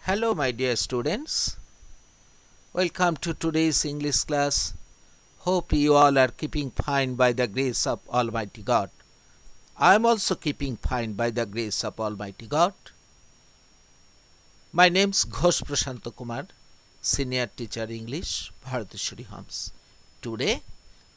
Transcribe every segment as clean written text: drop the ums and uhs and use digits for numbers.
Hello, my dear students. Welcome to today's English class. Hope you all are keeping fine by the grace of Almighty God. I am also keeping fine by the grace of Almighty God. My name's Ghosh Prashanto Kumar, Senior Teacher English, Bharateshwari Homes. Today,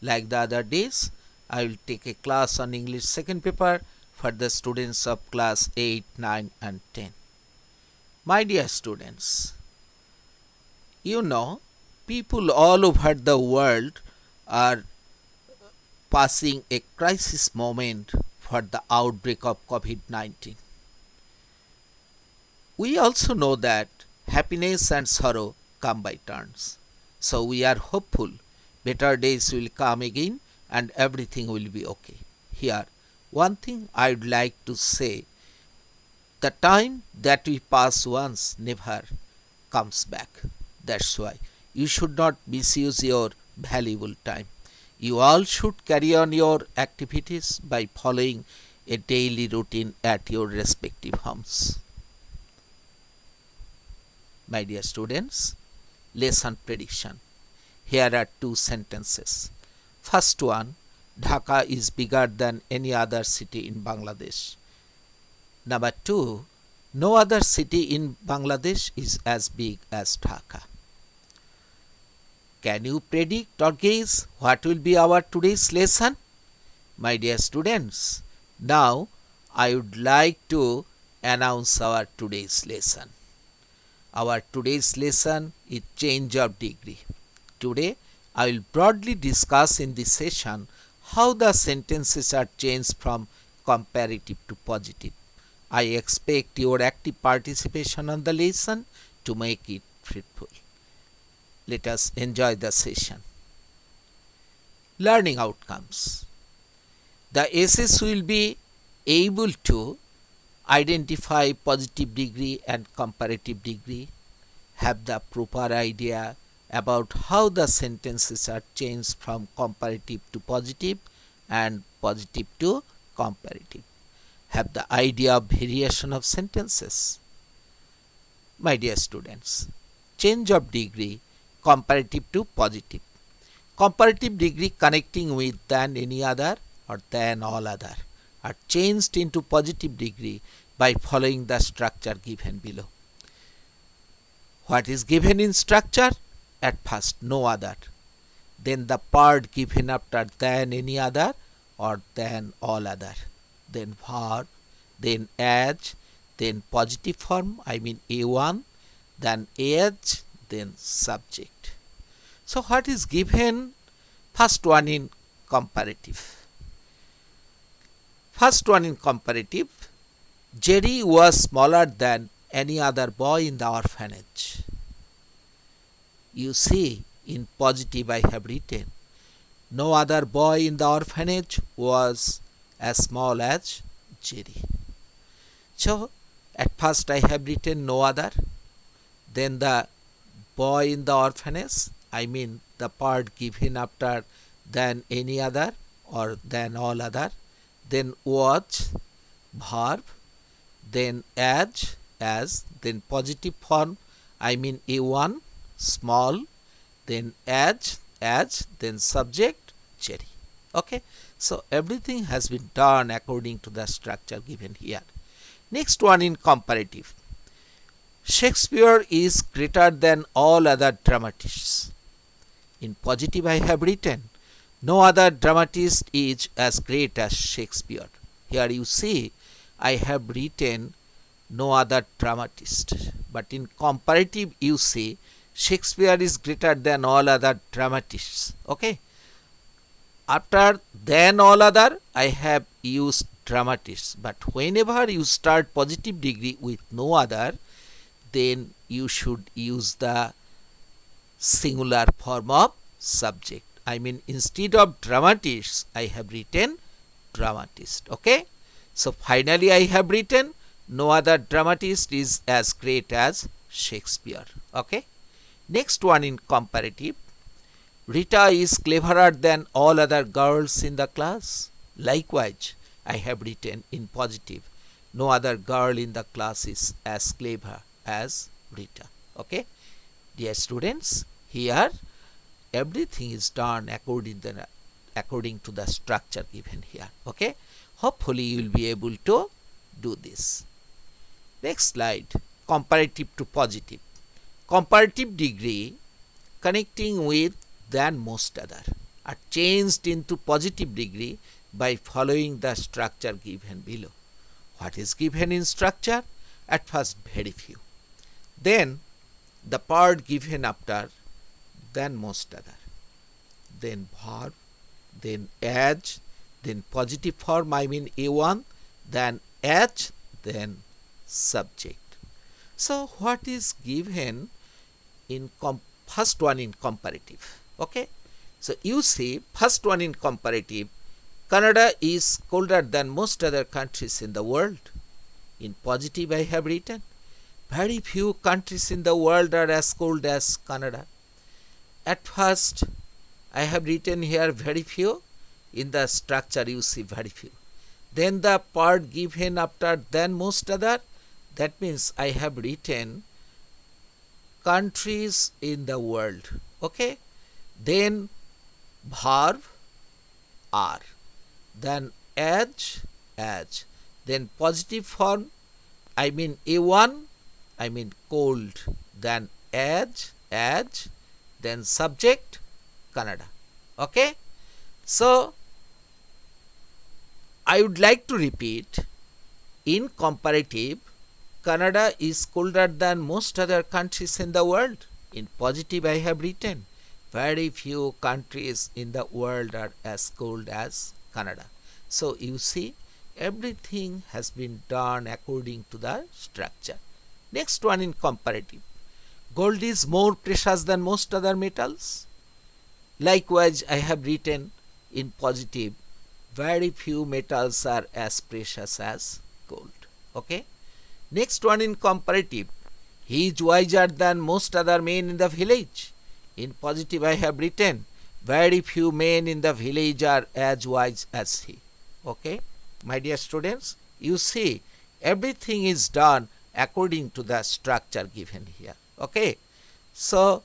like the other days, I will take a class on English second paper for the students of class 8, 9 and 10. My dear students, you know, people all over the world are passing a crisis moment for the outbreak of COVID-19. We also know that happiness and sorrow come by turns. So we are hopeful better days will come again and everything will be okay. Here, one thing I would like to say, the time that we pass once never comes back. That's why you should not misuse your valuable time. You all should carry on your activities by following a daily routine at your respective homes. My dear students, lesson prediction. Here are two sentences. First one, Dhaka is bigger than any other city in Bangladesh. Number two, no other city in Bangladesh is as big as Dhaka. Can you predict or guess what will be our today's lesson? My dear students, now I would like to announce our today's lesson. Our today's lesson is change of degree. Today I will broadly discuss in this session how the sentences are changed from comparative to positive. I expect your active participation on the lesson to make it fruitful. Let us enjoy the session. Learning outcomes. The SS will be able to identify positive degree and comparative degree, have the proper idea about how the sentences are changed from comparative to positive and positive to comparative, have the idea of variation of sentences. My dear students, change of degree comparative to positive. Comparative degree connecting with than any other or than all other are changed into positive degree by following the structure given below. What is given in structure? At first, no other. Then the part given after than any other or than all other. Then verb, then as, then positive form, I mean A1, then as, then subject. So what is given? First one in comparative. First one in comparative, Jerry was smaller than any other boy in the orphanage. You see, in positive I have written, no other boy in the orphanage was as small as Jerry. So, at first I have written no other, then the boy in the orphanage, I mean the part given after than any other or than all other, then was, verb, then as, then positive form, I mean A1, small, then as, then subject, Jerry. Okay, so everything has been done according to the structure given here. Next one in comparative. Shakespeare is greater than all other dramatists. In positive I have written, no other dramatist is as great as Shakespeare. Here you see, I have written no other dramatist. But in comparative you see, Shakespeare is greater than all other dramatists. Okay. After than all other, I have used dramatists. But whenever you start positive degree with no other, then you should use the singular form of subject. I mean, instead of dramatists, I have written dramatist. Okay. So finally I have written no other dramatist is as great as Shakespeare. Okay. Next one in comparative. Rita is cleverer than all other girls in the class. Likewise, I have written in positive, no other girl in the class is as clever as Rita. Okay, dear students, here everything is done according to the structure given here. Okay, hopefully you will be able to do this. Next slide, comparative to positive. Comparative degree connecting with than most other are changed into positive degree by following the structure given below. What is given in structure? At first very few, then the part given after than most other, then verb, then as, then positive form, I mean A1, then as, then subject. So what is given in first one in comparative? Okay, so you see first one in comparative, Canada is colder than most other countries in the world. In positive I have written, very few countries in the world are as cold as Canada. At first I have written here very few, in the structure you see very few. Then the part given after than most other, that means I have written countries in the world. Okay, then verb are, then as, then positive form, I mean A1, I mean cold, then as, then subject Canada. Okay, so I would like to repeat, in comparative Canada is colder than most other countries in the world. In positive I have written, very few countries in the world are as cold as Canada. So you see everything has been done according to the structure. Next one in comparative, gold is more precious than most other metals. Likewise I have written in positive, very few metals are as precious as gold. Okay, next one in comparative, he is wiser than most other men in the village. In positive I have written, very few men in the village are as wise as he. Okay, my dear students, you see everything is done according to the structure given here. Okay, so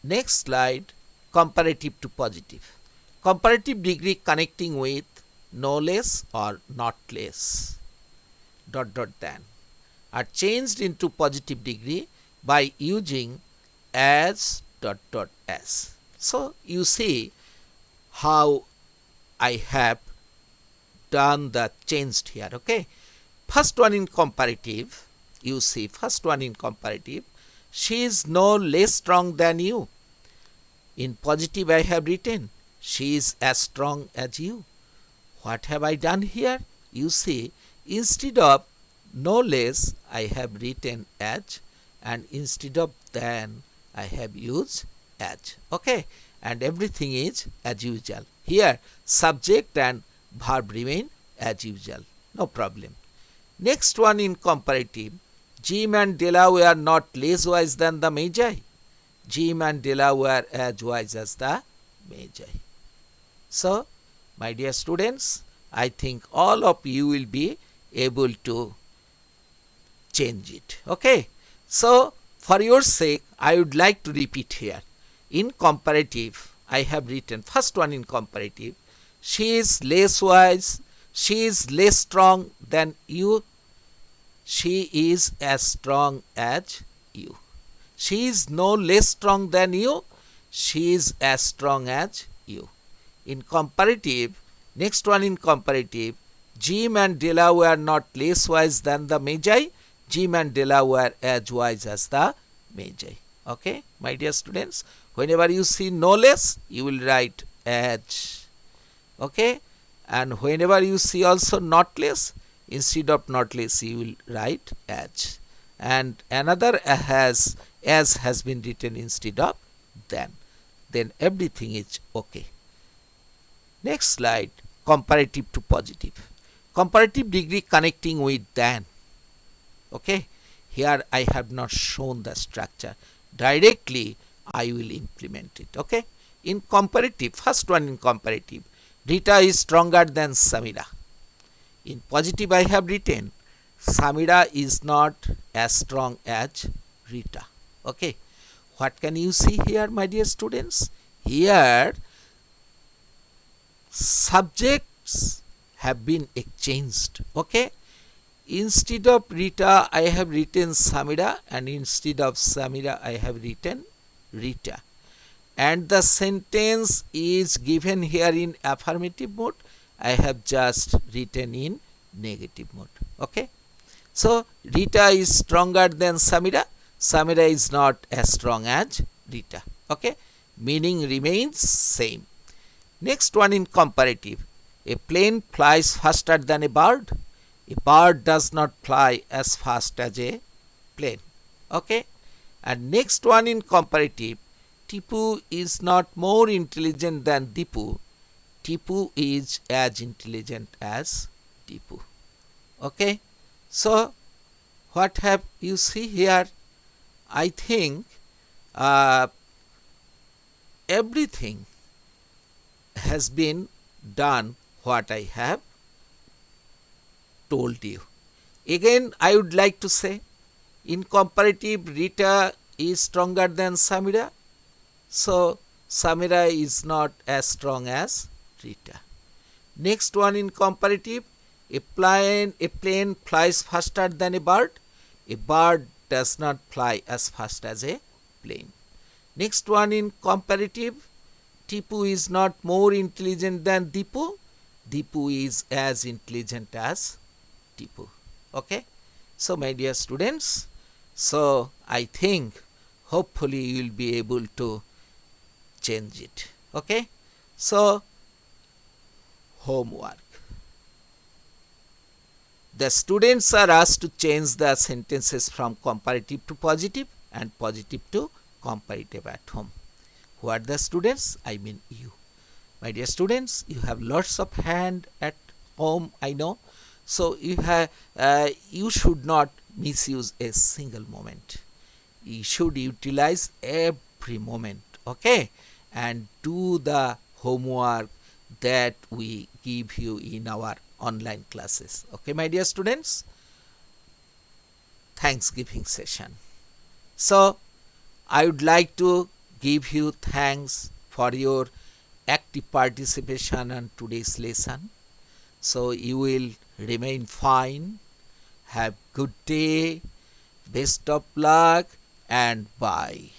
next slide, comparative to positive. Comparative degree connecting with no less or not less than are changed into positive degree by using as as. So you see how I have done the changed here. Okay, first one in comparative, you see first one in comparative, she is no less strong than you. In positive I have written, she is as strong as you. What have I done here? You see, instead of no less I have written as, and instead of than I have used as. Okay, and everything is as usual. Here subject and verb remain as usual, no problem. Next one in comparative, Jim and Della were not less wise than the Magi. Jim and Della were as wise as the Magi. So, my dear students, I think all of you will be able to change it. Okay, so for your sake I would like to repeat here. In comparative I have written, first one in comparative, she is less wise, she is less strong than you, she is as strong as you. She is no less strong than you, she is as strong as you. In comparative, next one in comparative, Jim and Della were not less wise than the Magi, Jim and Della were as wise as the Magi. Okay, my dear students, whenever you see no less, you will write as. Okay, and whenever you see also not less, instead of not less you will write as. And another as has been written instead of than. Then everything is okay. Next slide, comparative to positive. Comparative degree connecting with than. Okay, here I have not shown the structure. Directly I will implement it. Okay, in comparative, first one in comparative, Rita is stronger than Samira. In positive I have written, Samira is not as strong as Rita. Okay. What can you see here, my dear students? Here subjects have been exchanged. Okay. Instead of Rita, I have written Samira, and instead of Samira, I have written Rita. And the sentence is given here in affirmative mode. I have just written in negative mode. Okay. So Rita is stronger than Samira. Samira is not as strong as Rita. Okay. Meaning remains same. Next one in comparative. A plane flies faster than a bird. A bird does not fly as fast as a plane. Okay. And next one in comparative. Tipu is not more intelligent than Dipu. Tipu is as intelligent as Tipu. Okay. So what have you see here? I think everything has been done what I have told you. Again, I would like to say, in comparative, Rita is stronger than Samira. So Samira is not as strong as Rita. Next one in comparative, a plane flies faster than a bird. A bird does not fly as fast as a plane. Next one in comparative, Tipu is not more intelligent than Dipu. Dipu is as intelligent as Tipu. Okay. So my dear students, so I think hopefully you will be able to change it. Okay. So homework. The students are asked to change the sentences from comparative to positive and positive to comparative at home. Who are the students? I mean you. My dear students, you have lots of hand at home, I know. So you should not misuse a single moment. You should utilize every moment, okay? And do the homework that we give you in our online classes. Okay, my dear students? Thanksgiving session. So, I would like to give you thanks for your active participation on today's lesson. So, you will remain fine. Have good day. Best of luck and bye.